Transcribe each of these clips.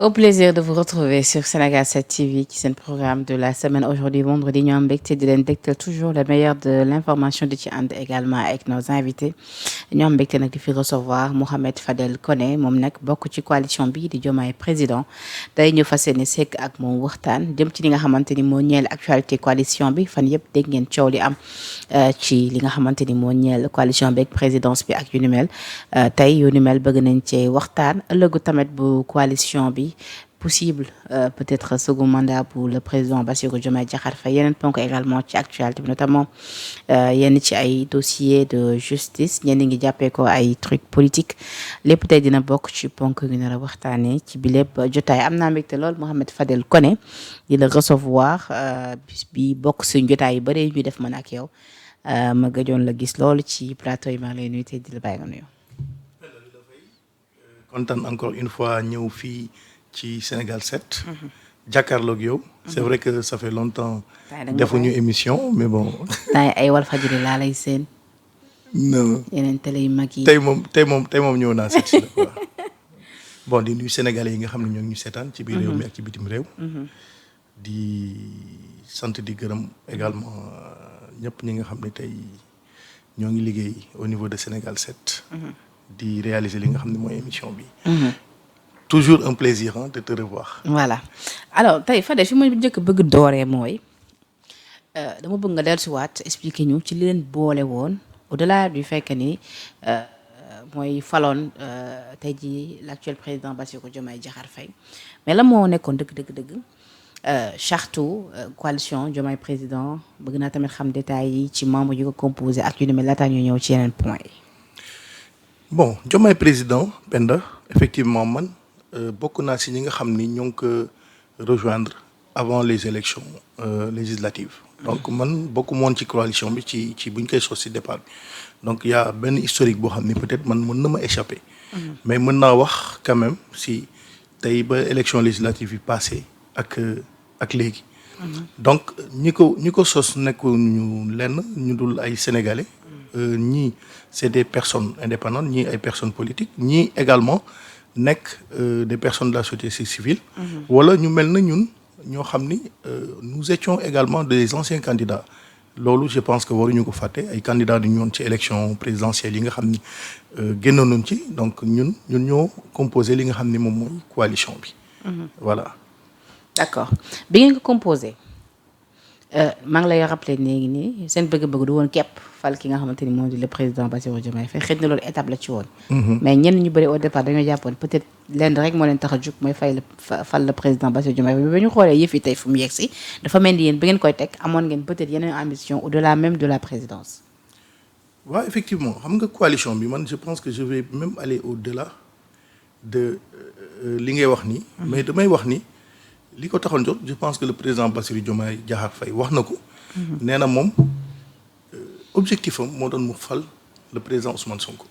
Au plaisir de vous retrouver sur Sénégal 7 TV qui c'est un programme de la semaine aujourd'hui vendredi ñu am mbégte di leen dégtal toujours le meilleur de l'information di ci ànd également avec nos invités ñu am mbégte nag di fi recevoir Mouhamed Fadel Koné moom nag bokk ci coalition bi di Diomaye président tey ñu fas yéene sekk ak moom waxtaan jëm ci li nga xamante ni moo ñeel actualité coalition bi fan yëpp dégg ngeen coow li am ci li nga xamante ni moo ñeel coalition bi ak présidence bi ak yu ni mel tey yu ni mel bëgg nañ cee waxtaan ëllëgu tamit bu coalition bi possible peut-être second mandat pour le président Bassirou Diomaye Diakhar Faye yeneen ponk également ci actualité bi notamment yenn ci ay dossier de justice ñenn ngi jàppee ko ay truc politique lépp tey dina bokk ci ponk yu nar a waxtaanee ci bi lépp jotaay am naa mbégte lool Mouhamed Fadel Koné di la recevoir bis bi bokk suñ jotaay yu bëri ñu def man ak yow ma gëjoon la gis loolu ci plateau yi maa ngi lay nuyu tey di la bàyyi nga nuyu. Kontaan encore une fois ñëw fii ci Sénégal 7. jàkkaarloog yow. c'est vrai que ça fait longtemps. defuñu émission mais bon. temps ay Walfadjri laa lay seen. non yeneen télé yu mag yi. tey moom ñëw naa seet si la quoi. bon di nuyu sénégalais yi nga xam ne ñoo ngi ñu seetaan. ci biir réew mi ak ci bitim réew. di sant di gërëm également ñëpp ñi nga xam ne tey ñoo ngi liggéey au niveau de Sénégal 7. di réaliser li nga xam ne mooy émission bi. toujours un plaisir de te revoir. voilà alors tey Fadel fi ma njëkk bëgg dooree mooy dama bëgg nga dellusiwaat expliquer ñu ci li leen boole woon au-delà du fait que ni mooy faloon tey jii l'actuel président Bassirou Diomaye Diakhar Faye mais la moo nekkoon dëgg charte coalition Diomaye président bëgg naa tamit xam détails yi ci membre yi ko composé ak yu ne mel laataa ñu ñëw ci yeneen point yi. bon Diomaye président Penda effectivement man bokk naa si ñi nga xam ni ñoo ngi ko rejoindre avant les élections législatives donc man bokku moon ci coalition bi ci bu ñu koy sos si départ bi donc y a benn historique boo xam ni peut-être man mën na ma échapper. mais mën naa wax quand même si tey ba élection législative yi passé ak léegi. donc ñi ko sos nekkuñu lenn ñu dul ay sénégalais. ñii c'est des personnes indépendantes ñii ay personnes politiques ñii également nekk des personnes de la société civile. wala ñu mel na ñun ñoo xam ni nous étions également des anciens candidats loolu je pense que waruñu ko fàtte ay candidats du ñu woon ci élection présidentielle yi nga xam ni génnoon nañ ci donc ñun ñoo composé li nga xam ni moom mooy coalition bi. voilà. d'accord bi ngeen ko composé. maa ngi lay rappeler léegi nii seen bëgg-bëgg du woon képp fal ki nga xamante ni moo di le président Bassirou Diomaye Faye xëy na loolu étape la ci woon. mais ñenn ñu bëri au départ dañoo jàppoon peut-être lenn rek moo leen tax a jug mooy fal le président Bassirou Diomaye Faye ba ñu xoolee yëf yi tey fu mu yegg si dafa mel ni yéen ba ngeen koy teg amoon ngeen peut-être yeneen ambition au-delà même de la présidence. waaw effectivement xam nga coalition bi man je pense que je vais même aller au-delà de li ngay wax nii. mais damay wax ni. li ko taxoon jot je pense que le président Bassirou Diomaye Diakhar Faye wax na ko. nee na moom objectif am moo doon mu fal le président Ousmane Sonko.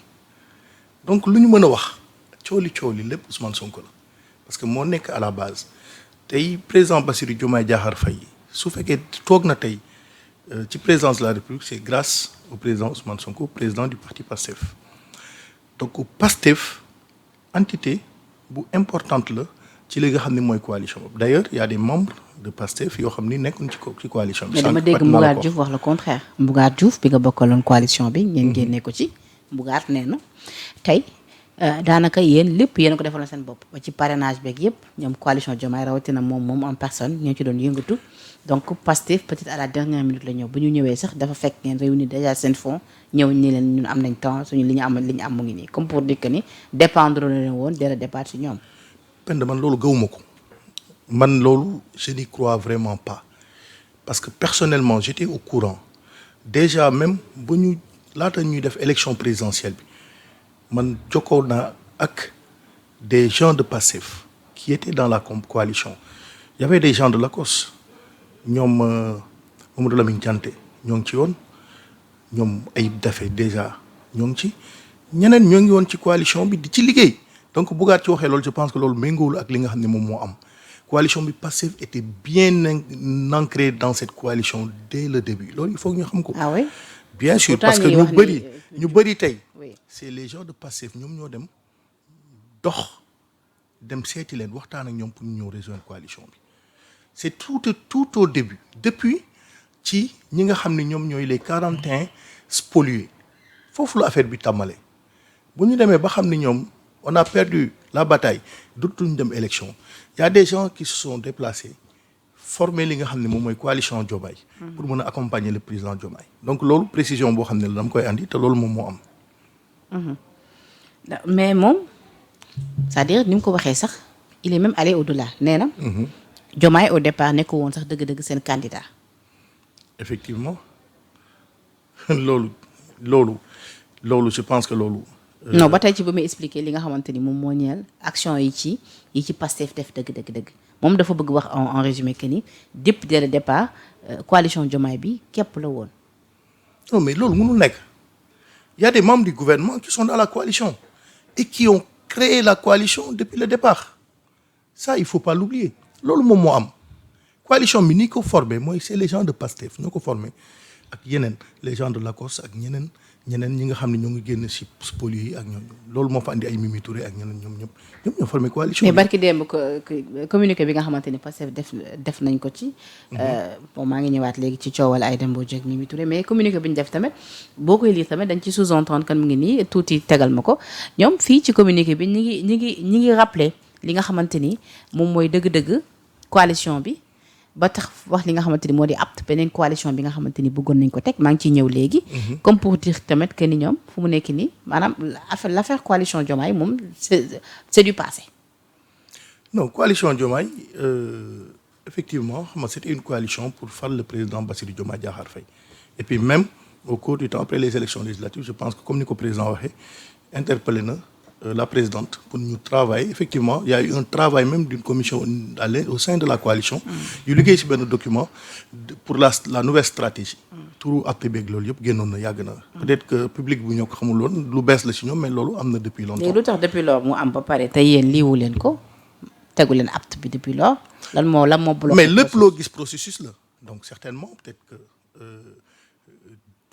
donc lu ñu mën a wax coow li lépp Ousmane Sonko la parce que moo nekk à la base tey président Bassirou Diomaye Diakhar Faye su fekkee toog na tey ci présidence de la République c'est grâce au président Ousmane Sonko président du parti PASTEF. donc PASTEF entité bu importante la. ci li nga xam ne mooy coalition boobu d'ailleurs il y a des membres de PASTEF yoo xam ni nekkuñ ci coalition bi. mais dama dégg Mbougar Diouf wax le contraire. Mbougar Diouf bi nga bokkaloon coalition bi. ngeen génne ko ci Mbougar nee na tey daanaka yéen lépp yéen ko defaloon seen bopp ba ci parrainage beeg yëpp ñoom coalition Diomaye rawatina moom en personne ñoo ci doon yëngatu donc PASTEF peut-être à la dernière minute la ñëw bu ñu ñëwee sax dafa fekk ngeen réunir déjà seen fonds ñëw ni leen ñun am nañ temps suñu li ñu am mu ngi nii comme pour dire que ni dépendre na leen woon dès le départ ci ñoom. Penda man loolu gëwuma ko man loolu je n'y crois vraiment pas parce que personnellement j'étais au courant déjà même bu ñu laata ñuy def élection présidentielle bi man jokkoo naa ak des gens de PASTEF qui étaient dans la coalition il y avait des gens de l'ACOS ñoom Mamadou Lamine Dianté ñoo ngi ci woon ñoom Ayib Daffé déjà ñoo ngi ci ñeneen ñoo ngi woon ci coalition bi di ci liggéey. donc Bougar ci waxee loolu je pense que loolu méngoowul ak li nga xam ne moom moo am coalition bi PASTEF était bien ancré dans cette coalition dès le début loolu il faut que ñu xam ko. ah oui bien sûr parce que ñu bëri tey. c'est les gens de PASTEF ñoom ñoo dem dox dem seeti leen waxtaan ak ñoom pour ñu ñëw rejoindre coalition bi c'est tout au début depuis ci ñi nga xam ne ñoom ñooy les 41 spoliés foofu la affaire bi tàmbalee bu ñu demee ba xam ne ñoom on a perdu la bataille dootuñu dem élection il y a des gens qui se sont déplacés former li nga xam ne moom mooy coalition Diomaye pour mën a accompagner le président Diomaye donc loolu précision boo xam ne la dama koy andi te loolu moom moo am. mais moom c'est-à-dire ni mu ko waxee sax il est même allé au-delà nee na. Diomaye au départ nekk woon sax dëgg-dëgg seen candidat. effectivement loolu je pense que loolu. non ba tey ci ba muy expliquer li nga xamante ni moom moo ñeel action yi ci Pastef def dëgg moom dafa bëgg wax en résumé que ni depuis dès le départ coalition Diomaye bi képp la woon. non mais loolu mënul nekk il y a des membres du gouvernement qui sont dans la coalition et qui ont créé la coalition depuis le départ ça il faut pas l'oublier loolu moom moo am coalition bi ni ko formé mooy c'est les gens de Pastef ñoo ko formé ak yeneen les gens de l'ACOS ak ñeneen ñi nga xam ne ñoo ngi génn ci spoliés yi ak ñoom loolu moo fa andi ay Mimi Touré ak ñeneen ñoom ñoo formé coalition. mais barki démb communiqué bi nga xamante ni Pastef def nañ ko ci. bon maa ngi ñëwaat léegi ci coowal Aïda Mbodj ak Mimi Touré mais communiqué bi ñu def tamit boo koy lire tamit dañ ci sous-entendre kan mu ngi nii tuuti tegal ma ko ñoom fii ci communiqué bi ñi ngi rappeler li nga xamante ni moom mooy dëgg-dëgg coalition bi. ba tax wax li nga xamante ni moo di apte beneen coalition bi nga xamante ni bëggoon nañ ko teg maa ngi ciy ñëw léegi. comme pour dire tamit que ni ñoom fu mu nekk nii maanaam l'affaire coalition Diomaye moom c'est du passé. non coalition Diomaye effectivement xam nga c'était une coalition pour fal le président Bassirou Diomaye Diakhar Faye et puis même au cours du temps après les élections législatives je pense que comme ni ko président waxee interpellé na. La présidente pour ñu travailler effectivement il y a eu un travail même d'une commission au sein de la coalition yu liggéey ci benn document pour la nouvelle stratégie turu apte beeg loolu yëpp génnoon na yàgg na peut-être que public bu ñoo ko xamul woon lu bees la ci ñoom mais loolu am na depuis longtemps. léegi lu tax depuis lors mu am ba pare te yéen liiwu leen ko tegu leen apte bi depuis lors lan moo bloqué mais lépp loo gis processus la donc certainement peut-être que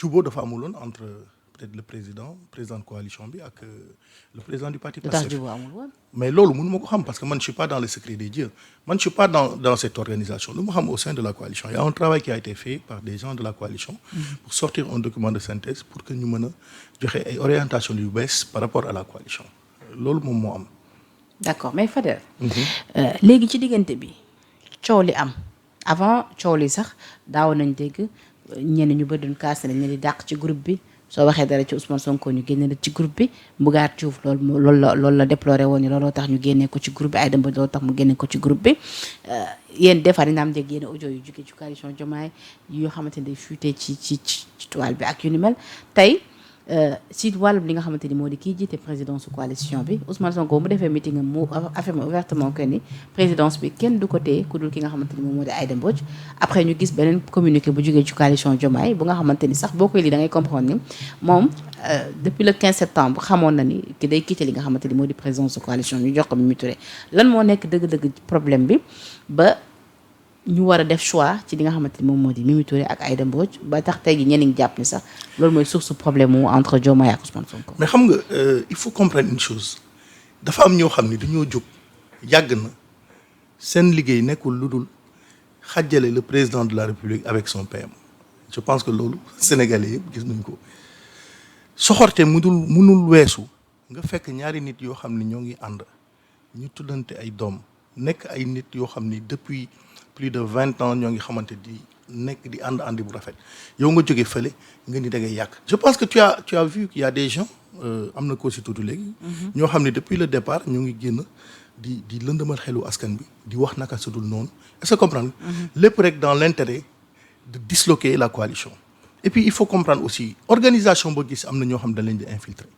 jubóo dafa amuloon entre peut-être le président de coalition bi ak le président du parti Pastef mais loolu mënu ma ko xam parce que man je suis pas dans le secret des dieux man je suis pas dans cette organisation lu ma xam au sein de la coalition il y a un travail qui a été fait par des gens de la coalition pour sortir un document de synthèse pour que ñu mën a joxe ay orientation yu bees par rapport à la coalition loolu moom moo am. d'accord mais Fadel léegi ci diggante bi coow li am avant coow li sax daaw nañ dégg ñenn ñu bëri doon kaas nañ di dàq ci groupe bi soo waxee dara ci Ousmane Sonko ñu génne la ci groupe bi Mbougar Diouf loolu la déploré woon ni looloo tax ñu génnee ko ci groupe bi Aïda Mbodj looloo tax mu génne ko ci groupe bi yéen des fois dina am dégg yéen audio yu jógee ci coalition Diomaye yoo xamante ne day fuité ci toile bi ak yu ni mel tey si wàllum li nga xamante ni moo di kii jiite présidence su coalition bi Ousmane Sonko mu defee meeting am mu affirmé ouvertement que ni présidence bi kenn du ko téye ku dul ki nga xamante ni moom moo di Aïda Mbodj après ñu gis beneen communiqué bu jógee ci coalition Diomaye bu nga xamante ni sax boo koy lii da ngay comprendre ni moom depuis le 15 septembre xamoon na ni ki day quitté li nga xamante ni moo di présidence su coalition ñu jox ko Mimi Touré lan moo nekk dëgg-dëgg problème bi ba ñu war a def choix ci li nga xamante ni moom moo di Mimi Touré ak Aïda Mbodj ba tax tey gi ñenn ñi jàpp ni sax loolu mooy source problème mu entre Diomaye ak Ousmane Sonko. mais xam nga il faut comprendre une chose dafa am ñoo xam ni dañoo jóg yàgg na seen liggéey nekkul lu dul xàjjale le président de la République avec son PM je pense que loolu Sénégalais yëpp gis nañ ko soxorte mënul weesu nga fekk ñaari nit yoo xam ni ñoo ngi ànd ñu tuddante ay doom nekk ay nit yoo xam ni depuis plus de 20 ans ñoo ngi xamante di nekk di ànd bu rafet yow nga jógee fële nga ni da ngay yàq je pense que tu as vu qu'il y a des gens am na ko si tuuti léegi ñoo xam ne depuis le départ ñoo ngi génn di lëndëmal xelu askan bi di wax naka sudul noonu est-ce que comprendre lépp rek dans l'intérêt de disloquer la coalition et puis il faut comprendre aussi organisation boo gis am na ñoo xam ne dañ leen di infiltrer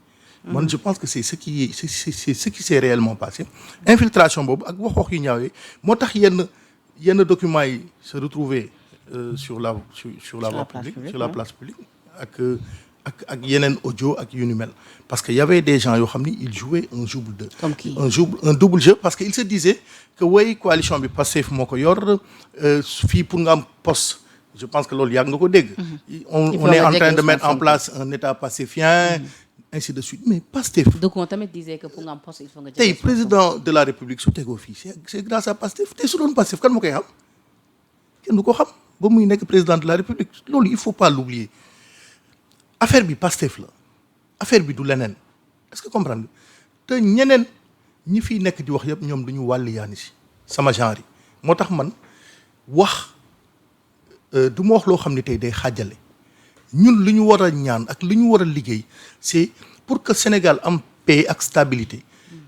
man je pense que c'est ce qui s'est réellement passé infiltration boobu ak wax yu ñaaw yi moo tax yenn documents yi se retrouver sur la voie publique sur la place publique ak yeneen audio ak yu ni mel parce que y avait des gens yoo xam ni ils jouaient un double jeu parce que il se disait que way coalition bi Pastef moo ko yor fii pour nga am poste je pense que loolu yàgg nga ko dégg on est en train de mettre en place un état pastefien ainsi de suite mais Pastef. donc on tamit disait que pour nga am poste il faut nga. tey président de la république su tegoo fii c'est grâce à Pastef tey su doon Pastef kan moo koy xam kenn du ko xam ba muy nekk président de la république loolu il faut pas l'oublier affaire bi Pastef la affaire bi du leneen est-ce que comprendre te ñeneen ñi fiy nekk di wax yëpp ñoom du ñu wàlli yaani si sama genre yi moo tax man wax du ma wax loo xam ne tey day xaajale ñun lu ñu war a ñaan ak lu ñu war a liggéey c'est pour que Sénégal am paix ak stabilité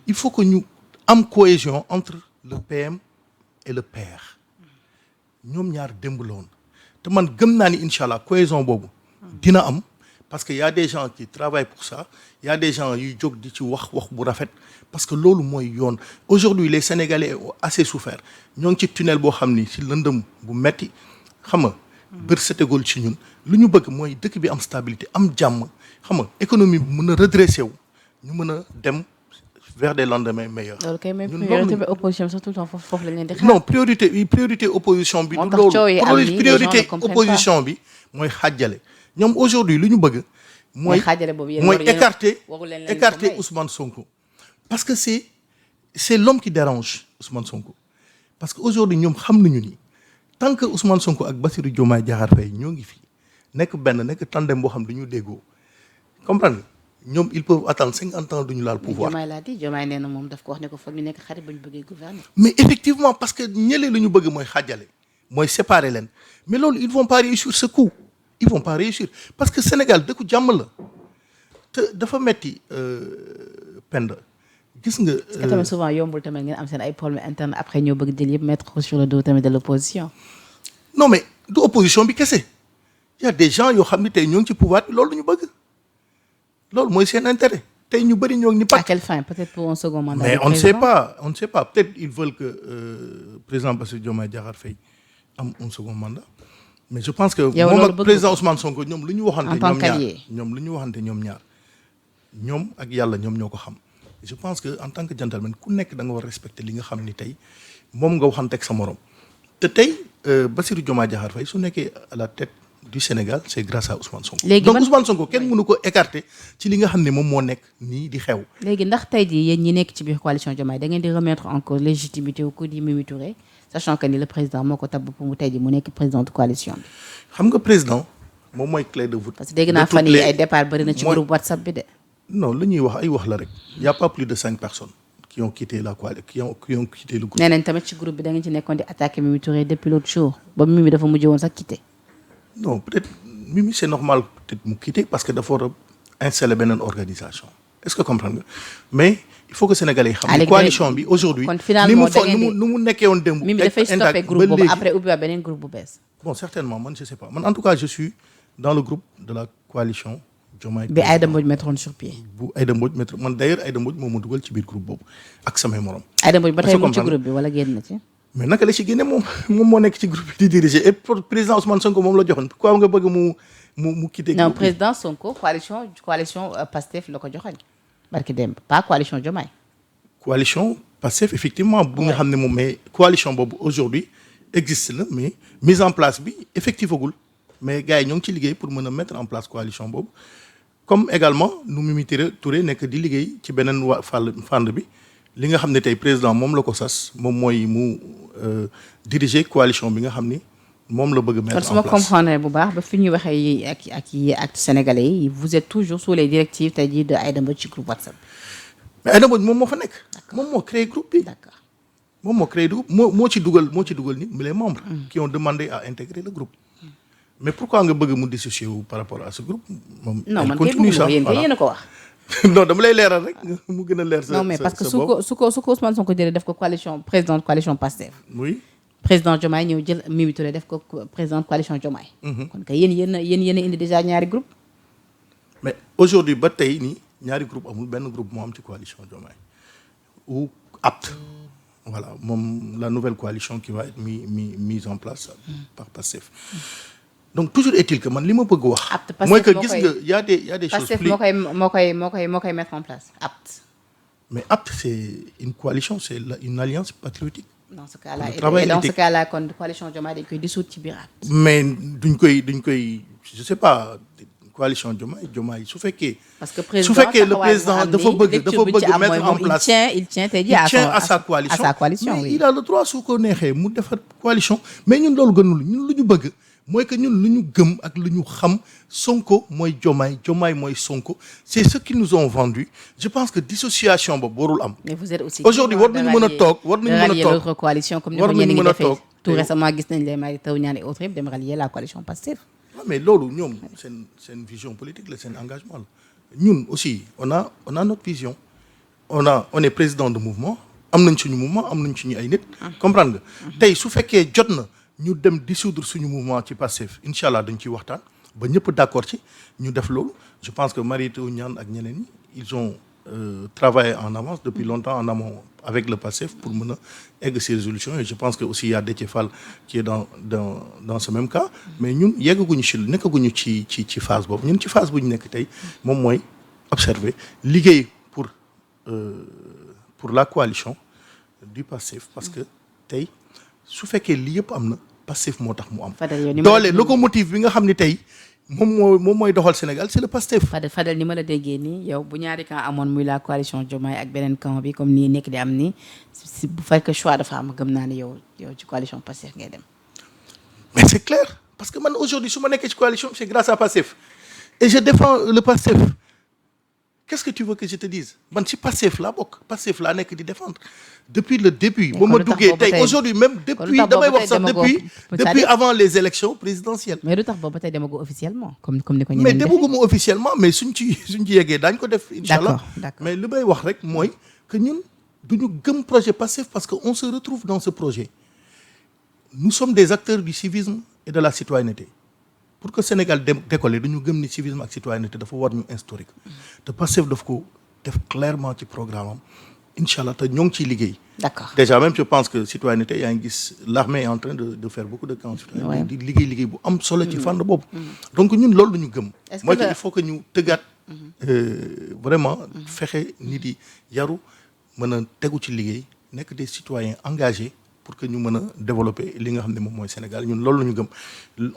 il faut que ñu am cohésion entre le PM et le PR ñoom ñaar démb la woon te man gëm naa ni incha allah cohésion boobu dina am parce que y a des gens qui travaillent pour ça y a des gens yuy jóg di ci wax bu rafet parce que loolu mooy yoon aujourd'hui les Sénégalais ont assez souffert ñoo ngi ci tunnel boo xam ni ci lëndëm bu metti xam nga bër setegul ci ñun lu ñu bëgg mooy dëkk bi am stabilité am jàmm xam nga économie bi mën a redressé wu ñu mën a dem vers des lendemains meilleurs. loolu kay même priorité bi opposition bi sax tout le temps foofu la ñu leen di xaar. non priorité opposition bi. du loolu priorité opposition bi mooy xaajale ñoom aujourd'hui lu ñu bëgg. mooy écarter Ousmane Sonko. parce que c'est l'homme qui dérange Ousmane Sonko parce que aujourd'hui ñoom xam nañu ni. tant que Ousmane Sonko ak Bassirou Diomaye Diakhar Faye ñoo ngi fi nekk benn nekk tandem boo xam du ñu déggoo comprendre ñoom ils peuvent attendre 50 ans du ñu laal pouvoir. Diomaye laa di Diomaye nee na moom daf ko wax ne ko foog ñu nekk xarit ba ñu bëggee gouverner. mais effectivement parce que ñële lu ñu bëgg mooy xaajale mooy séparer leen mais loolu ils vont pas réussir ce coup ils vont pas réussir parce que Sénégal dëkku jàmm la te dafa metti Penda gis nga. parce que tamit souvent yombul tamit ngeen am seen ay problèmes internes après ñoo bëgg jël yëpp mettre ko sur le dos tamit de l'opposition. non mais du opposition bi kese y a des gens yoo xam ne tey ñoo ngi ci pouvoir bi loolu la ñu bëgg loolu mooy seen intérêt tey ñu bëri ñoo ngi ni pat. à quelle fin peut-être pour un second mandat. mais on ne sait pas peut-être ils veulent que président Bassirou Diomaye Diakhar Faye am un second mandat mais je pense que. moom ak président Ousmane Sonko ñoom lu ñu waxante. ñoom ñaar ñoom ak yàlla ñoom ñoo ko xam. je pense que en tant que gentleman ku nekk da nga war respecter li nga xam ni tey moom nga waxante ak sa morom te tey Bassirou Diomaye Diakhar Faye su nekkee à la tête du Sénégal c'est grâce à Ousmane Sonko. donc Ousmane Sonko kenn mënu ko écarter ci li nga xam ne moom moo nekk nii di xew. léegi ndax tey jii yéen ñi nekk ci biir coalition Diomaye da ngeen di remettre en cause légitimité wu ko di Mimi Touré sachant que ni le président moo ko tabb pour mu tey jii mu nekk président de coalition bi. xam nga président moom mooy clé de voûte. parce que dégg naa fan yi ay départ bëri na ci groupe WhatsApp bi de. non lu ñuy wax ay wax la rek y a pas plus de 5 personnes qui ont quitté la coalition qui ont quitté le groupe. nee nañ tamit ci groupe bi da ngeen ci nekkoon di attaquer Mimi Touré depuis l'autre jour ba Mimi dafa mujj woon sax quitté. non peut-être Mimi c'est normal peut-être mu quitté parce que dafa war a installer beneen organisation est-ce que comprendre nga mais il faut que Sénégalais yi xam ne coalition bi aujourd'hui kon finalement da ngeen di nu mu nekkee woon démb. Mimi dafay stoppé groupe boobu après ubbiwaat beneen groupe bu bees. bon certainement man je sais pas man en tout cas je suis dans le groupe de la coalition. bi Aïda Mbodj mettroon sur pied. bu Aïda Mbodj mettre man d'ailleurs Aïda Mbodj moo ma dugal ci biir groupe boobu ak samay morom. Aïda Mbodj ba tey mu ci groupe bi wala génn na ci. mais naka la ci génne moom moo nekk ci groupe bi di diriger et pour président Ousmane Sonko moom la joxoon pourquoi nga bëgg mu quitter. non président Sonko coalition Pastef la ko joxoon barki démb pas coalition Diomaye. coalition Pastef effectivement bu nga xam ne moom mais coalition boobu aujourd'hui existe na mais mise en place bi effectivagul mais gars yi ñoo ngi ci liggéey pour mën a mettre en place coalition boobu. comme également nu Mimi Touré nekk di liggéey ci beneen fànn bi li nga xam ne tey président moom la ko sas moom mooy mu diriger coalition bi nga xam ni moom la bëgg mettre en place. kon su ma comprendre bu baax ba fi ñuy waxee yi ak sénégalais yi vous êtes toujours sous les directives tey jii de Aïda Mbodj ci groupe WhatsApp. mais Aïda Mbodj moom moo fa nekk. moom moo créé groupe bi. d'accord moom moo créé groupe moo ci dugal ni les membres. qui ont demandé à intégrer le groupe. mais pourquoi nga bëgg mu dissocier wu par rapport à ce groupe. moom non man kay bëgg yéen a ko wax. non dama lay leeral rek mu gën a leer sa non mais parce que su ko Ousmane Sonko jëlee def ko président coalition Pastef. oui. président Diomaye ñëw jël Mimi Touré def ko président coalition Diomaye. kon kay yéen a indi déjà ñaari groupe. mais aujourd'hui ba tey nii ñaari groupe amul benn groupe moo am ci coalition Diomaye ou apte. voilà moom la nouvelle coalition qui va être mise en place par Pastef. donc toujours est-il que man li ma bëgg wax. mooy que gis nga y a des choses plus moo koy mettre en place apte. mais apte c'est une coalition c'est une alliance patriotique. dans ce cas-là kon coalition Diomaye dañ koy dissoudre ci biir apte. mais duñ koy je sais pas coalition Diomaye su fekkee. parce que président su fekkee le président dafa bëgg mettre en place. il tient tey jii à sa coalition mais il a le droit su ko neexee mu defar coalition mais ñun loolu gënul ñun lu ñu bëgg mooy que ñun lu ñu gëm ak lu ñu xam Sonko mooy Diomaye mooy Sonko c'est ce qu'ils nous ont vendu je pense que dissociation boobu warul am. mais vous êtes aussi aujourd'hui war nañu mën a toog l'autre coalition comme ni ko ñeneen ñi defee tout récemment gis nañ les Mary Teuw Niane et autres yëpp dem rallier la coalition Pastef. mais loolu ñoom seen vision politique la seen engagement la ñun aussi on a notre vision on est président de mouvement am nañ suñu mouvement am nañ suñu ay nit. comprendre nga tey su fekkee jot na ñu dem dissoudre suñu mouvement ci Pastef incha allah dañ ciy waxtaan ba ñëpp d'accord ci ñu def loolu je pense que Mary Teuw Niane ak ñeneen ñi ils ont travaillé en avance depuis longtemps en amont avec le Pastef pour mën a egg ces résolutions et je pense que aussi y a Déthié Fall qui est dans ce même cas mais ñun nekkaguñu ci phase boobu ñun ci phase bu ñu nekk tey moom mooy observer liggéey pour la coalition du Pastef parce que tey su fekkee lii yëpp am na Pastef moo tax mu am doole locomotive bi nga xam ne tey moom mooy doxal Sénégal c'est le Pastef. Fadel ni ma la déggee nii yow bu ñaari camp amoon muy la coalition Diomaye ak beneen camp bi comme nii nekk di am nii si bu fekkee choix dafa am gëm naa ne yow ci coalition Pastef ngay dem. mais c'est clair parce que man aujourd'hui su ma nekkee ci coalition c'est grâce à Pastef et je défends le Pastef qu'est-ce que tu veux que je te dise man ci Pastef laa bokk Pastef laa nekk di défendre depuis le début. ba ma duggee tey aujourd'hui même depuis damay wax sax depuis avant les élections présidentielles. mais lu tax boobu ba tey demago officiellement comme ni ko ñeneen mais demaguma officiellement mais suñ ci yeggee daañu ko def. incha allah d'accord mais li may wax rek mooy que ñun duñu gëm projet Pastef parce que on se retrouve dans ce projet nous sommes des acteurs du civisme et de la citoyenneté. pour que Sénégal décoller dañu gëm ni civisme ak citoyenneté dafa war ñu historique te Pastef daf ko def clairement ci programme am incha allah te ñoo ngi ciy liggéey. d'accord déjà même je pense que citoyenneté yaa ngi gis l'armée est en train de faire beaucoup de camps citoyens di liggéey bu am solo ci fànn boobu. donc ñun loolu dañu gëm. mooy que il faut que ñu tëggaat vraiment fexe nit yi yaru mën a tegu ci liggéey nekk des citoyens engagés. pour que ñu mën a développer li nga xam ne moom mooy Sénégal ñun loolu la ñu gëm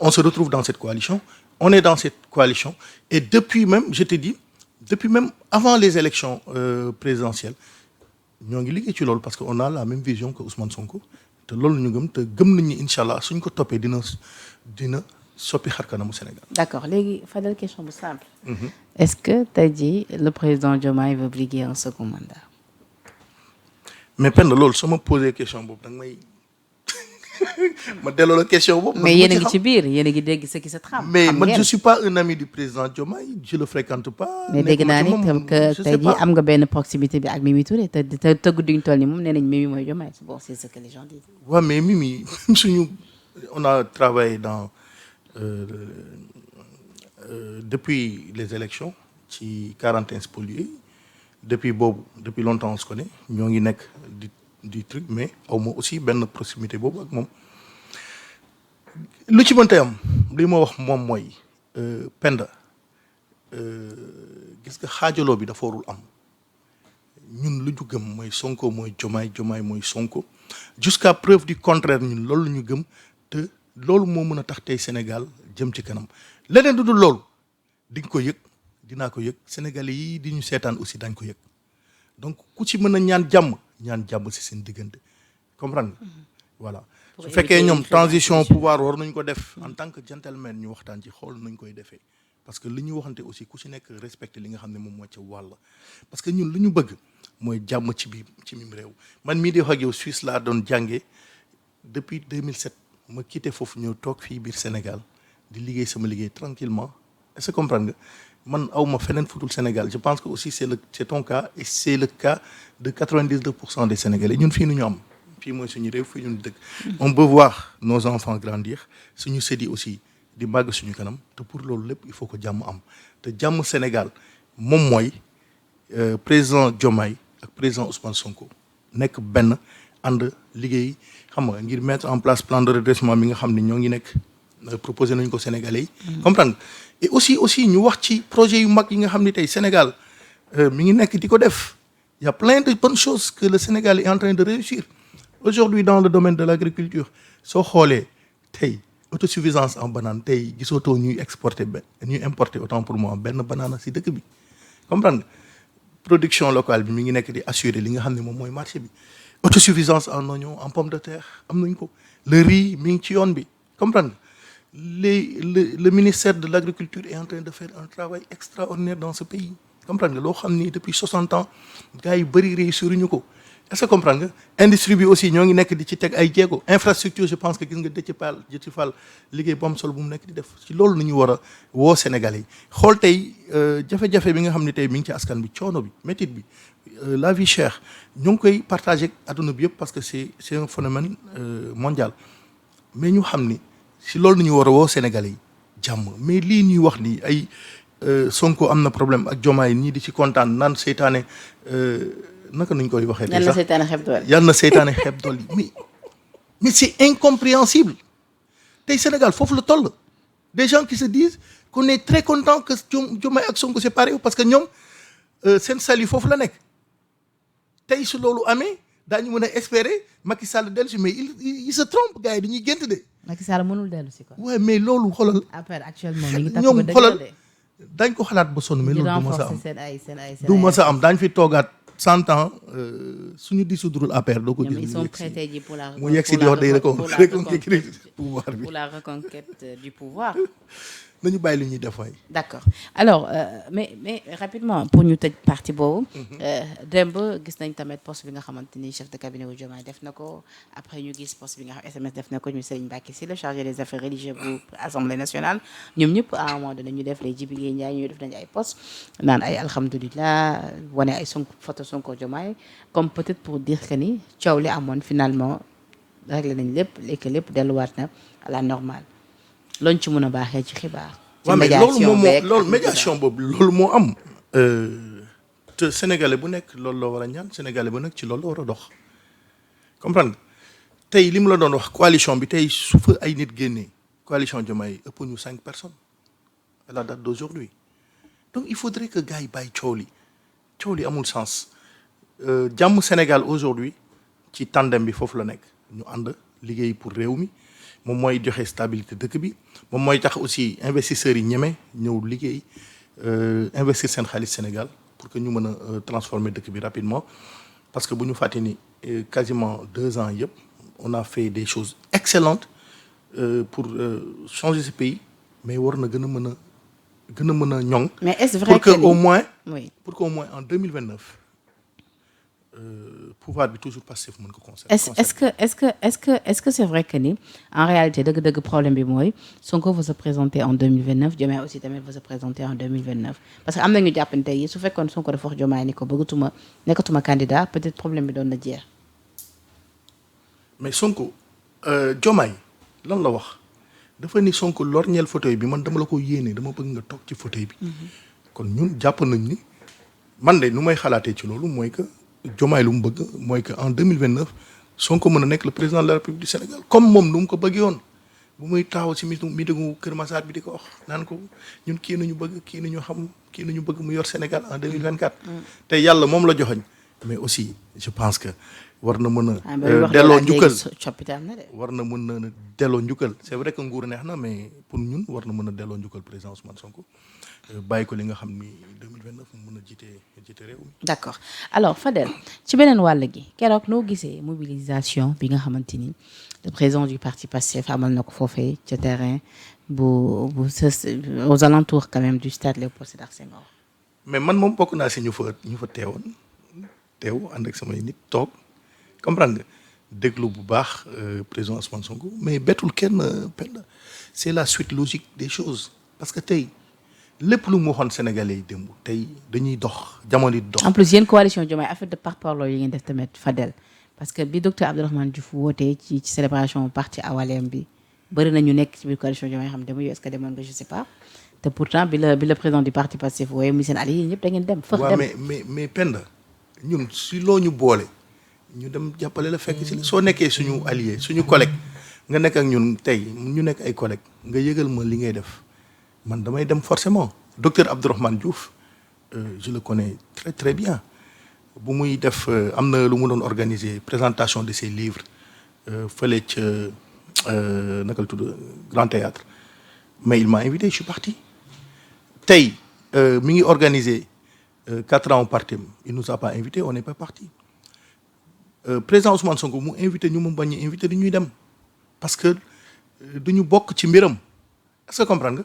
on se retrouve dans cette coalition on est dans cette coalition et depuis même je te dis depuis même avant les élections présidentielles ñoo ngi liggéey ci loolu parce que on a la même vision que Ousmane Sonko te loolu la ñu gëm te gëm nañ ni incha allah suñ ko toppee dina soppi xar kanamu Sénégal. d'accord léegi Fadel question bu simple. est-ce que tey jii le président Diomaye veut briguer un second mandat. mais Penda loolu soo ma posé question boobu da nga may ma delloo la question boobu. mais yéen a ngi ci biir yéen a ngi dégg ce qui se trame. mais man je suis pas un ami du président Diomaye je le fréquente pas. mais dégg naa ni que tey jii am nga benn proximité bi ak Mimi Touré te guddi ñu toll nii moom nee nañ Mimi mooy Diomaye bon c'est ce que les gens disent. waaw mais Mimi suñu on a travaillé dans depuis les élections ci 41 spoliés depuis longtemps on se connaît ñoo ngi nekk di truc mais aw ma aussi benn proximité boobu ak moom lu ci mënta am li ma wax moom mooy Penda gis nga xaajaloo bi dafa warul am ñun lu ñu gëm mooy Sonko mooy Diomaye mooy Sonko jusqu'à preuve du contraire ñun loolu la ñu gëm te loolu moo mën a tax tey Sénégal jëm ci kanam leneen du dul loolu di nga ko yëg dinaa ko yëg Sénégalais yi di ñu seetaan aussi dañ ko yëg donc ku ci mën a ñaan jàmm ci seen diggante comprendre nga voilà su fekkee ñoom transition pouvoir war nañ ko def en tant que gentleman ñu waxtaan ci xool nañ koy defee parce que li ñu waxante aussi ku ci nekk respecté li nga xam ne moom moo ca wàll parce que ñun lu ñu bëgg mooy jàmm ci mim réew man mii di wax ak yow Suisse laa doon jàngee depuis 2007 ma quitté foofu ñëw toog fii biir Sénégal di liggéey sama liggéey tranquillement est-ce que comprendre nga man awma feneen futul Sénégal je pense que aussi c'est ton cas et c'est le cas de 92% des Sénégalais ñun fii nu ñu am fii mooy suñu réew fii ñu dëkk on peut voir nos enfants grandir suñu sët yi aussi di màgg suñu kanam te pour loolu lépp il faut que jàmm am te jàmm Sénégal moom mooy président Diomaye ak président Ousmane Sonko nekk benn ànd liggéey xam nga ngir mettre en place plan de redressement mi nga xam ne ñoo ngi nekk proposé nañu ko Sénégalais yi comprendre et aussi ñu wax ci projet yu mag yi nga xam ne tey Sénégal mi ngi nekk di ko def il y a plein de bonnes choses que le Sénégal est en train de réussir aujourd'hui dans le domaine de l'agriculture soo xoolee tey autosuffisance en banane tey gisatoo ñuy ñuy importer autant pour moi benn banane si dëkk bi comprendre nga production locale bi mi ngi nekk di assurer li nga xam ne moom mooy marché bi autosuffisance en oignon en pomme de terre am nañ ko le riz mi ngi ci yoon bi comprendre nga le ministère de l'agriculture est en train de faire un travail extraordinaire dans ce pays comprendre nga loo xam ni depuis 60 ans gars yi bëri réussir ñu ko est-ce que comprendre nga industrie bi aussi ñoo ngi nekk di ci teg ay jéego infrastructure je pense que gis nga Déthié Fall liggéey bu am solo bu mu nekk di def ci loolu la ñu war a woo Sénégalais yi xool tey jafe-jafe bi nga xam ne tey mi ngi ci askan bi coono bi métit bi la vie chère ñu ngi koy partagé ak adduna bi yëpp parce que c'est un phénomène mondial mais ñu xam ni si loolu nañu war a woo Sénégalais yi jàmm mais lii ñuy wax ni ay Sonko am na problème ak Diomaye ñii di ci kontaan naan seytaane naka nuñ koy waxee. yal na seytaane xeeb doole yal na seytaane xeeb doole mais c'est incompréhensible tey Sénégal foofu la toll des gens qui se disent qu'on est très content que Diomaye ak Sonko séparé parce que ñoom seen salut foofu la nekk tey su loolu amee daañu mën a espérer Macky Sall dellu si mais il se trompe gars yi dañuy gént de. Macky Sall mënul dellu si quoi. ouais mais loolu xoolal. après actuellement mi ngi takk ñoom ba xoolal dëgg dañ ko xalaat ba sonn mais loolu du ma sa am seen du ma sa am daañu fi toogaat 100 ans suñu dissoudre APR doo ko jël. ils sont prêtés ji pour la mu yegg si di wax day reconquérir pouvoir bi pour la reconquête du pouvoir. nañu bàyyi li ñuy def waay. d'accord alors mais rapidement pour ñu tëj partie boobu. démb gis nañ tamit poste bi nga xamante ni chef de cabinet wu Diomaye def na ko après ñu gis poste bi nga xam SMS def na ko ñu Serigne Mbacké Sy le chargé des affaires religieuses bu Assemblée nationale ñoom ñëpp à un moment donné ñu def les Djibi Gueye Ndiaye ñu def nañu ay poste naan ay alhamdulilah wane ay photo Sonko Diomaye comme peut-être pour dire que ni coow li amoon finalement réglé nañ lépp léegi lépp delluwaat na à la normale. loolu ci mën a baaxee ci xibaar. ci médiation loolu médiation boobu loolu moo am. te sénégalais bu nekk loolu la war a ñaan sénégalais bu nekk ci loolu la war a dox. comprendre nga tey li mu la doon wax coalition bi tey su fa ay nit génnee coalition Diomaye ëpp ñu 5 personnes à la date d'aujourd'hui donc il faudrait que gars yi bàyyi coow li amul sens. jàmm Sénégal aujourd'hui ci tandem bi foofu la nekk ñu ànd liggéey pour réew mi. moom mooy joxe stabilité dëkk bi moom mooy tax aussi investisseurs yi ñeme ñëw liggéey investir seen xaalis Sénégal pour que ñu mën a transformer dëkk bi rapidement parce que bu ñu fàtte ni quasiment 2 ans yëpp on a fait des choses excellentes pour changer ce pays mais war na gën a mën a ñoŋ. mais est-ce vrai que au moins oui. pour qu'au moins en 2029 pouvoir bi toujours Pastef mën ko conserver. est-ce que c'est vrai que ni en réalité dëgg-dëgg problème bi mooy Sonko va se présenter en 2029 Diomaye aussi tamit va se présenter en 2029 parce que am na ñu jàppante yi su fekkoon Sonko dafa wax Diomaye ni ko nekkatuma candidat peut-être problème bi doon na jeex. mais Sonko Diomaye lan la wax dafa ni Sonko lorñeel fauteuil bi man dama la ko yéene dama bëgg nga toog ci fauteuil bi. kon ñun jàpp nañ ni man de nu may xalaatee ci loolu mooy que. Diomaye lu mu bëgg mooy que en 2029 Sonko mën a nekk le président de la République du Sénégal comme moom nu mu ko bëggee woon bu muy taxaw ci meetingu Kër Massar bi di ko wax naan ko ñun kii nañu bëgg kii nañu xam kii nañu bëgg mu yor Sénégal en 2024. te yàlla moom la joxoñ mais aussi je pense que war na mën a delloo njukkal war na mën a delloo njukkal c'est vrai que nguur neex na mais pour ñun war na mën a delloo njukkal président Ousmane Sonko bàyyi ko li nga xam ni 2029 mu mën a jiite réew mi. d'accord alors Fadel ci beneen wàll gi keroog noo gisee mobilisation bi nga xamante ni le président du parti Pastef amal na ko foofee ca terrain aux alentours quand même du stade Léopold Sédar Senghor. mais man moom bokk naa si ñu fa teew ànd ak samay nit toog comprendre nga déglu bu baax président Ousmane Sonko mais bettul kenn c'est la suite logique des choses parce que tey. lépp lu mu waxoon Sénégalais yi démb tey dañuy dox jamono di dox. en plus yéen coalition Diomaye affaire de parparloo yi ngeen def tamit Fadel parce que bi docteur Abdourahmane Diouf wootee ci célébration parti awalem bi bëri na ñu nekk ci biir coalition Diomaye xam dama yow est-ce que demoon nga je sais pas te pourtant bi le président du parti Pastef wooyee muy seen allié ñëpp da ngeen dem. fëx dem mais Penda ñun si loo ñu boole ñu dem jàppale la fekk ci soo nekkee suñu allié suñu collègue nga nekk ak ñun tey ñu nekk ay collègue nga yëgal ma li ngay def. man damay dem forcément docteur Abdourahmane Diouf je le connais très très bien bu muy def am na lu mu doon organiser présentation de ses livres fële ca naka la tudd Grand Théâtre mais il m'a invité je suis parti tey mi ngi organisé 4 ans au parti il nous a pas invité on n'est pas parti président Ousmane Sonko mu invité ñu mu bañ a invité du ñuy dem parce que duñu bokk ci mbiram est-ce que comprendre nga.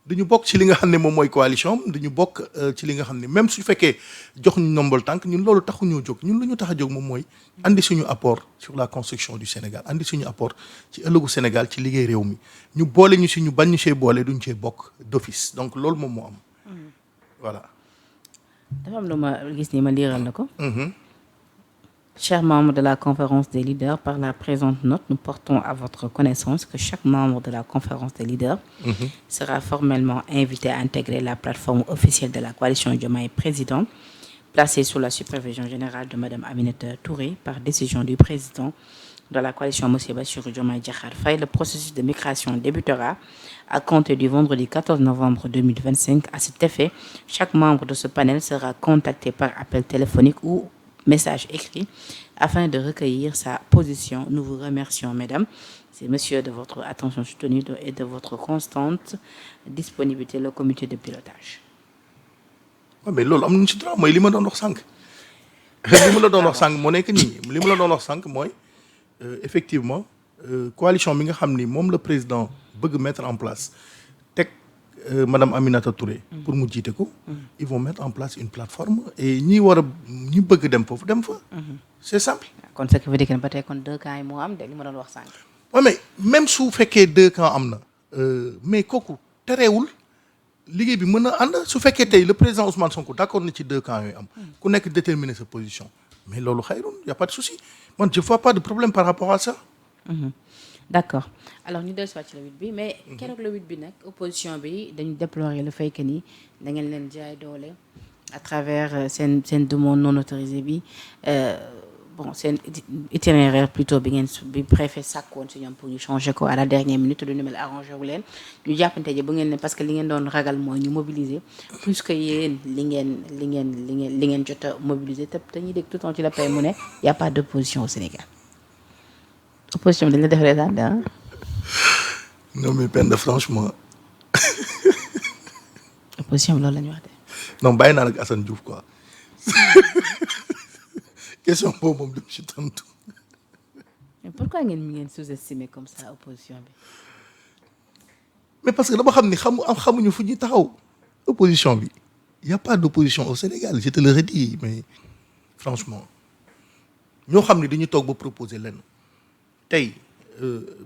duñu bokk ci li nga xam ne moom mooy coalition duñu bokk ci li nga xam ne même su fekkee jox ñu nombal tànk ñun loolu taxuñoo jóg ñun lu ñu tax a jóg moom mooy andi suñu apport sur la construction du Sénégal andi suñu apport ci ëllëgu Sénégal ci liggéey réew mi ñu boole ñu si ñu bañ ñu see boole duñ see bokk d'office donc loolu moom moo am. voilà. dafa am lu ma gis ni ma liiral na ko. Chers membres de la conférence des leaders, par la présente note, nous portons à votre connaissance que chaque membre de la conférence des leaders sera formellement invité à intégrer la plateforme officielle de la coalition Diomaye Président, placée sous la supervision générale de Madame Aminata Touré par décision du président de la coalition Monsieur Bassirou Diomaye Diakhar Faye. Le processus de migration débutera à compter du vendredi 14 novembre 2025. À cet effet, chaque membre de ce panel sera contacté par appel téléphonique ou message écrit afin de recueillir sa position. Nous vous remercions, mesdames. C'est monsieur de votre attention soutenue et de votre constante disponibilité, le comité de pilotage. waaw mais loolu am nañu ci droit mooy li ma doon wax sànq. li ma la doon wax sànq moo nekk nii li ma la doon wax sànq mooy effectivement coalition bi nga xam ni moom la président bëgg mettre en place teg madame Aminata Touré. pour mu jiite ko. ils vont mettre en place une plateforme et ñi war a ñi bëgg dem foofu dem fa. c'est simple. kon ce qui veut dire que ba tey kon 2 camps yi moo am de li ma doon wax sànq. waaw mais même su fekkee 2 camps am na mais kooku terewul liggéey bi mën na ànd su fekkee tey le président Ousmane Sonko d'accord na ci 2 camps yooyu am. ku nekk déterminer sa position mais loolu xayrun y a pas de souci man je vois pas de problème par rapport à ça. D'accord alors ñu dellu si waat ci le 8 bi mais keroog le 8 bi nag opposition bi dañu déplorer le fait que ni da ngeen leen jaay doole à travers seen demande non autorisée bi bon seen itinéraire plutôt bi préfet sàkkoon si ñoom pour ñu changer ko à la dernière minute du numel arrangé wu leen ñu jàppante ji bu ngeen ne parce que li ngeen doon ragal mooy ñu mobiliser plus que yéen li ngeen jot a mobiliser te ñuy dégg tout le temps ci la paix mu ne y a pas d'opposition au Sénégal. opposition bi dañ la def reetaan ah. non mais Penda franchement. opposition bi loolu la ñu wax de. non bàyyi naa nag Assane Diouf quoi question boobu moom dem ci tontu. mais pourquoi ngeen sous-estimer comme ça opposition bi. mais parce que dama xam ni xamuñu fu ñuy taxaw opposition bi y a pas d'opposition au Sénégal je te le redis mais franchement ñoo xam ni dañuy toog ba proposer lenn. tey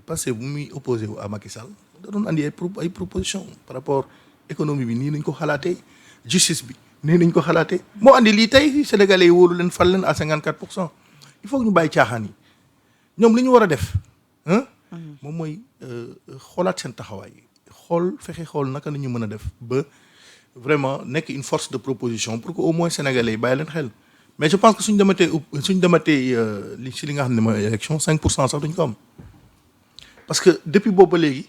parce que bu muy opposé wu à Macky Sall da doon andi ay proposition par rapport économie bi nii nañ ko xalaatee justice bi nii nañ ko xalaatee moo andi lii tey sénégalais yi wóolu leen fal leen à 54%. il faut que ñu bàyyi caaxaan yi ñoom li ñu war a def moom mooy xoolaat seen taxawaay fexe xool naka la ñu mën a def ba vraiment nekk une force de proposition pour que au moins sénégalais yi bàyyi leen xel. mais je pense que suñ dematee li nga xam ne mooy élection 5% sax duñ ko am parce que depuis boobu ba léegi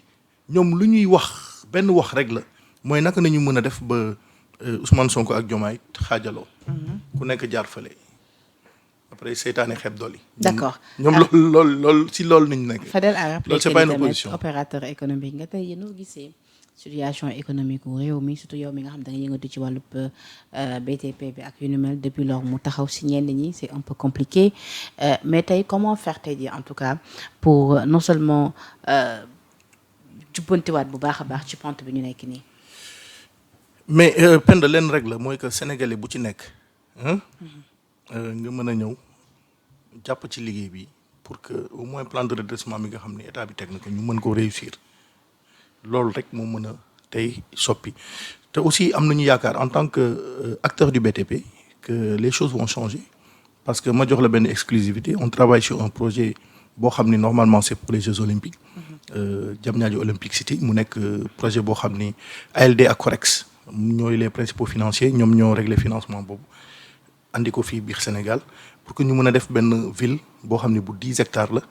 ñoom lu ñuy wax benn wax rek la mooy naka nañu mën a def ba Ousmane Sonko ak Diomaye xaajaloo. ku nekk jaar fële après seytaane xeeb dool yi. d'accord ñoom loolu si loolu nañu nekk. Fadel a rappelé loolu c'est pas une opposition opérateur économique nga tey yéen gisee situation économique wu réew mi surtout yow mi nga xam da nga yëngatu ci wàllub BTP bi ak yu ni mel depuis lors mu taxaw si ñenn ñi c'est un peu compliqué mais tey comment faire tey jii en tout cas pour non seulement jubbantiwaat bu baax a baax ci pente bi ñu nekk nii. mais Penda leen rek la mooy que sénégalais bu ci nekk nga mën a ñëw jàpp ci liggéey bi pour que au moins plan de redressement bi nga xam ne état bi teg na ko ñu mën ko réussir. loolu rek moo mën a tey soppi te aussi am nañu yaakaar en tant que acteur du BTP que les choses vont changer parce que ma jox la benn exclusivité on travaille sur un projet boo xam ni normalement c'est pour les Jeux olympiques Diamniadio Olympic City mu nekk projet boo xam ni ALD ak COREX ñooy les principaux financiers ñoom ñoo régler financement boobu andi ko fii biir Sénégal pour que ñu mën a def benn ville boo xam ne bu 10 hectares la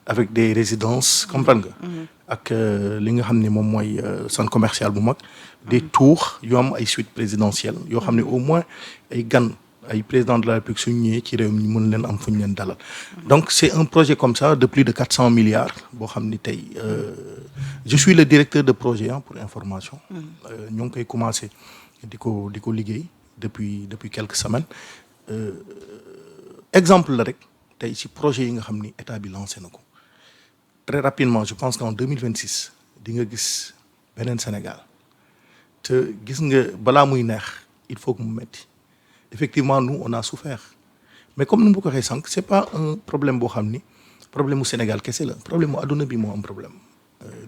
avec des résidences comprendre nga. ak li nga xam ne moom mooy centre commercial bu mag. des tours yu am ay suites présidentielles yoo xam ne au moins ay gan ay président de la République suñu ñëwee ci réew mi mën leen am fu ñu leen dalal. Donc c'est un projet comme ça de plus de 400 milliards boo xam ni tey je suis le directeur de projet pour information. ñoo ngi koy commencé di ko liggéey depuis quelques semaines. Exemple la rek tey ci projet yi nga xam ni état bi lancé na ko très rapidement je pense qu'en 2026 di nga gis beneen Sénégal te gis nga balaa muy neex il faut que mu metti effectivement nous on a souffert mais comme ni mu ko waxee sànq c'est pas un problème boo xam ni problème mu Sénégal kese la problème mu adduna bi moo am problème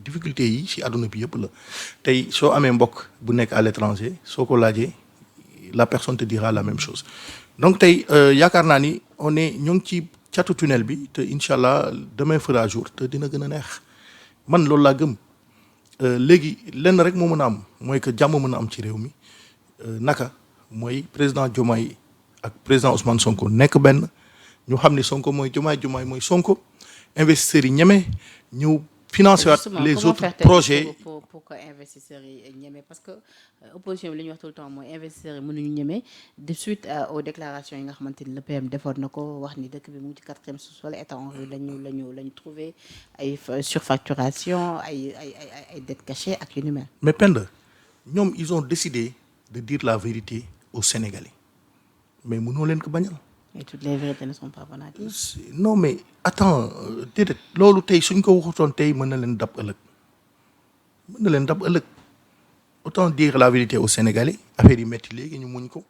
difficulté yi ci adduna bi yëpp la tey soo amee mbokk bu nekk à l'étranger soo ko laajee la personne te dira la même chose donc tey yaakaar naa ni ñoo ngi ci catu tunnel bi te incha allah demain fera jour te dina gën a neex man loolu laa gëm léegi lenn rek moo mën a am mooy que jàmm mën a am ci réew mi naka mooy président Diomaye ak président Ousmane Sonko nekk benn ñu xam ni Sonko mooy Diomaye mooy Sonko investisseurs yi ñeme ñëw financer waat les autres projets pour que investisseurs yi ñeme parce que opposition bi li ñuy wax tout le temps mooy investisseurs yi mënuñu ñeme de suite aux déclarations yi nga xamante ni le PM defoon na ko wax ni dëkk bi mu ngi ci quatrième sous-sol état en rue lañu trouvé ay surfacturation ay dettes cachées ak yu ni mel. mais Penda ñoom ils ont décidé de dire la vérité aux Sénégalais mais mënoo leen ko bañal. mais toutes les vérités ne sont pas bonnes à dire. non mais attends déedéet loolu tey suñ ko waxutoon tey mën na leen dab ëllëg autant dire la vérité aux Sénégalais affaire yi métti léegi ñu muñ ko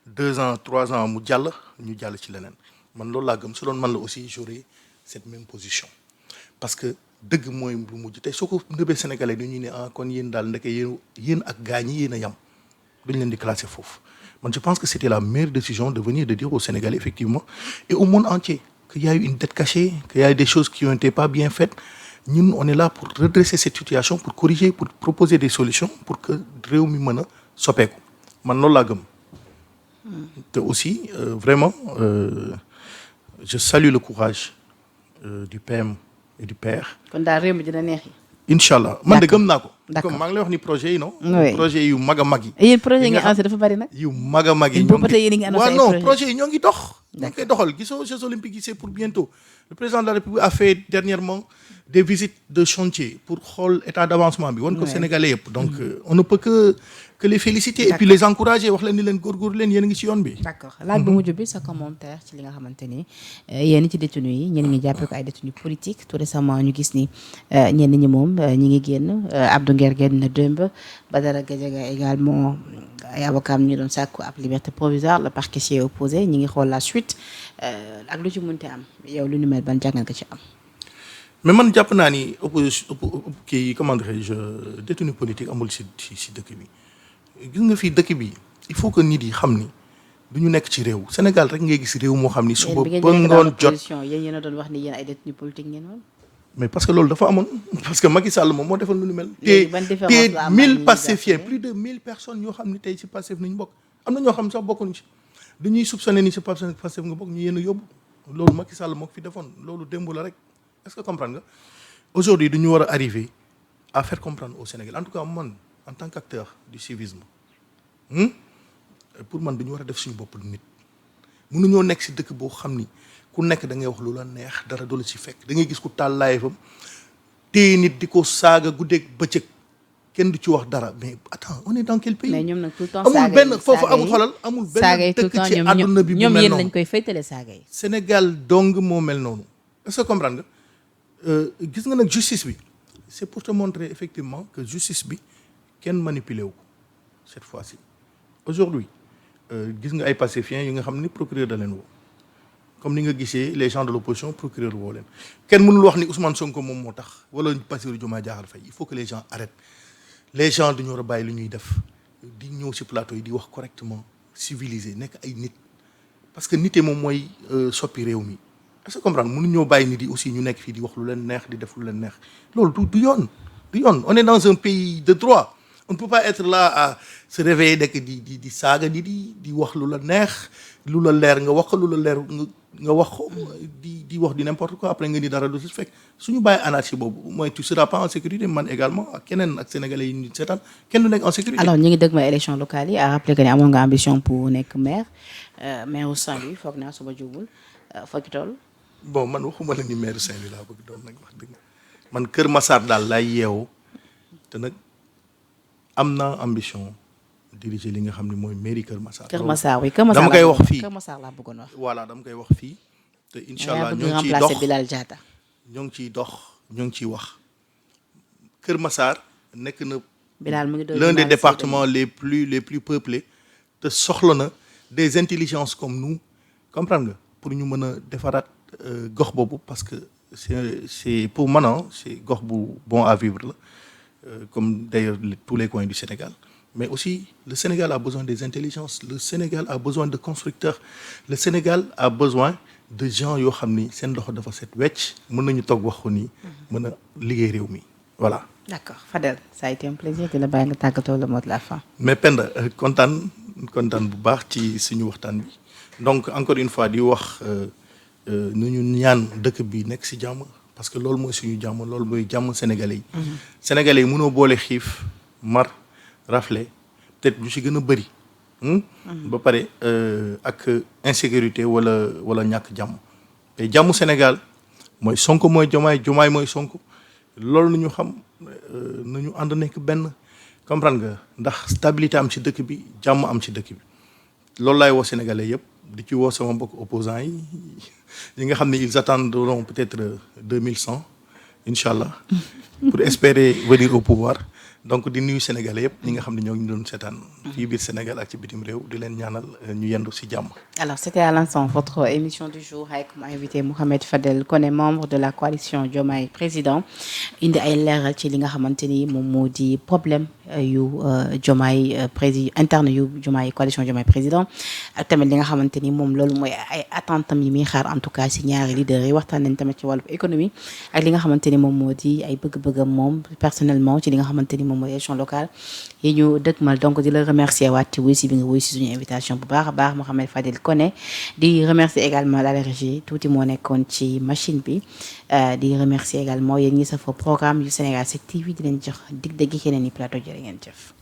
2 ans 3 ans mu jàll ñu jàll ci leneen man loolu laa gëm su doon man la aussi j'aurais cette même position parce que dëgg mooy lu mujj tey soo ko nëbee Sénégalais dañuy ne kon yéen daal ndeke yéen ak gaa ñi yéen a yam dañ leen di classer foofu. Man, je pense que c'était la meilleure décision de venir de dire aux Sénégalais, effectivement, et au monde entier, qu'il y a eu une dette cachée, qu'il y a eu des choses qui n'ont été pas bien faites. Nous, on est là pour redresser cette situation, pour corriger, pour proposer des solutions, pour que réew mi mën a soppeeku. Man loolu laa gëm. te aussi vraiment je salue le courage du PM et du père. kon daal réew mi dina neex yi. incha allah man de gëm naa ko. d'accord comme maa ngi lay wax ni projet yi non. oui projet yu mag a mag yi. yéen projet yi nga annoncé dafa bari nag. yu mag a mag yi. boobu ba tey yéen a ngi annoncé ay non projets. projet yi ñoo ngi dox. ñoo ngi koy doxal gisoo Jeux olympiques yi c'est pour bientôt. Le président de la République a fait dernièrement des visites de chantier pour xool état d'avancement bi. won ko Sénégalais yëpp donc on ne peut que les féliciter. et puis les encourager wax leen ni leen góorgóorlu leen yéen a ngi ci yoon bi. d'accord laaj bu mujj bi sa commentaire ci li nga xamante ni yéen ci détenus yi ñenn ñi jàppee ko ay détenus politiques tout récemment ñu gis ni ñenn ñi moom ñi ngi génn Abdou Nguer génn na démb Badara Gadiaga également ay avocats ñu doon sàkku ab liberté provisoire le parquet s'y est opposé ñi ngi xool la suite ak lu ci mënte am yow lu ñu mel ban jàngat nga ci am. mais man jàpp naa ni opposition kii comment dirais-je détenu politique amul si dëkk bi gis nga fii dëkk bi il faut que nit yi xam ni du ñu nekk ci réew Sénégal rek ngay gis réew moo xam ni suba ba ngoon jot yéen yéen a doon wax ni yéen ay détenu politique ngeen woon. mais parce que loolu dafa amoon parce que Macky Sall moom moo defal lu ñu mel. te 1000 pacifiés plus de 1000 personnes yoo xam ni tey ci Pastef nañu bokk am na ñoo xam sax bokkuñu ci dañuy soupçonné ni ci Pastef nga bokk ñu yéen a yóbbu loolu Macky Sall moo ko fi defoon loolu démb la rek. Est-ce que comprendre nga aujourd'hui dañu war a arriver à faire comprendre au Sénégal en tout cas man en tant qu'acteur du civisme pour man dañu war a def suñu bopp nit mënuñoo nekk si dëkk boo xam ni ku nekk da ngay wax lu la neex dara du la si fekk da ngay gis ku taal laay fam téye nit di ko saaga guddeeg bëccëg kenn du ci wax dara mais attends on est dans quel pays. mais ñoom nag tout le temps amul benn foofu amul xolal amul benn dëkk ci àdduna bi bu mel noonu ñoom yéen lañ koy faytale saaga yi. Sénégal dong moo mel noonu est-ce que comprendre nga. gis nga nag justice bi c'est pour te montrer effectivement que justice bi kenn manipulé wu ko cette fois-ci aujourd'hui gis nga ay pacifiens yi nga xam ni procureur da leen woo comme ni nga gisee les gens de l'opposition procureur woo leen kenn mënul wax ni Ousmane Sonko moom moo tax wala Bassirou Diomaye Diakhar Faye il faut que les gens arrêtent les gens dañu war a bàyyi lu ñuy def di ñëw ci plateau yi di wax correctement civilisé nekk ay nit parce que nité moom mooy soppi réew mi. est-ce que comprendre mënu ñoo bàyyi nit yi aussi ñu nekk fii di wax lu leen neex di def lu leen neex loolu du yoon on est dans un pays de droit on ne peut pas être là à se réveiller nekk di saaga nit yi di wax lu la neex lu la leer nga wax ko lu la leer nga wax ko di wax di n'importe quoi après nga ni dara du si fekk suñu bàyyi anarchie boobu mooy tu seras pas en sécurité man également ak keneen ak sénégalais yi ñu seetaan kenn du nekk en sécurité. alors ñu ngi dëgg ma élection locale yi à rappeler que ne amoon nga ambition pour nekk maire maire Saint-Louis foog naa suba jubul foog ci toll. bon man waxuma la ni maire Saint-Louis laa bëgg doon nag wax dëgg man Kër Massar daal laay yeewu te nag am naa ambition diriger li nga xam ne mooy mairie Kër Massar. Kër Massar oui Kër Massar dama koy wax fii Kër Massar laa bëggoon wax. voilà dama koy wax fii. te incha allah ñoo ngi ciy dox Bilal Diatta. ñoo ngi ciy dox ñoo ngi ciy wax Kër Massar nekk na. Bilal mu ngi doon l'un des départements les plus peuplés te soxla na des intelligences comme nous comprendre nga pour ñu mën a defaraat gox boobu parce que c'est pour man c'est gox bu bon à vivre la comme d'ailleurs tous les coins du Sénégal mais aussi le Sénégal a besoin des intelligences le Sénégal a besoin de constructeurs le Sénégal a besoin de gens yoo xam ni seen loxo dafa set wecc mën nañu toog wax ko nii mën a liggéey réew mi voilà. D'accord Fadel ça a été un plaisir de la bàyyi nga tàggatoo le mot de la fin. mais Penda kontaan bu baax ci suñu waxtaan bi donc encore une fois di wax nu ñu ñaan dëkk bi nekk ci jàmm parce que loolu mooy suñu jàmm loolu mooy jàmm sénégalais yi. sénégalais yi mënoo boole xiif mar rafle peut-être ñu ci gën a bëri. ba pare ak insécurité wala ñàkk jàmm te jàmmu Sénégal mooy Sonko mooy Diomaye mooy Sonko loolu nañu xam nañu ànd nekk benn comprendre nga ndax stabilité am ci dëkk bi jàmm am ci dëkk bi loolu laay woo sénégalais yëpp di ci woo sama mbokk opposants yi nga xam ne ils attendront peut-être 2100 incha allah pour espérer venir au pouvoir donc di nuyu sénégalais yëpp ñi nga xam ne ñoo ngi doon seetaan fii biir Sénégal ak ci bitim réew di leen ñaanal ñu yendu ci jàmm. Alors c'était à l'instant votre émission du jour avec comme invité Mouhamed Fadel Koné membre de la coalition Diomaye président indi ay leeral ci li nga xamante ni moom moo di problème yu Diomaye président interne yu Diomaye coalition Diomaye président ak tamit li nga xamante ni moom loolu mooy ay attentes yi muy xaar en tout cas ci ñaari leaders yi waxtaan nañ tamit ci wàllu économie ak li nga xamante ni moom moo di ay bëgg-bëggam moom personnellement ci li nga xamante ni moom mooy élection locale yi ñu dëgmal donc di la remercier waat ci wuy si bi nga wuy si suñu invitation bu baax a baax Mouhamed Fadel Koné di remercier également la régie tuuti moo nekkoon ci machine bi di remercier également yéen ñi safoo programme yu Sénégal 7 TV di leen jox dig dëgg keneen i plateau jërë ngeen jëf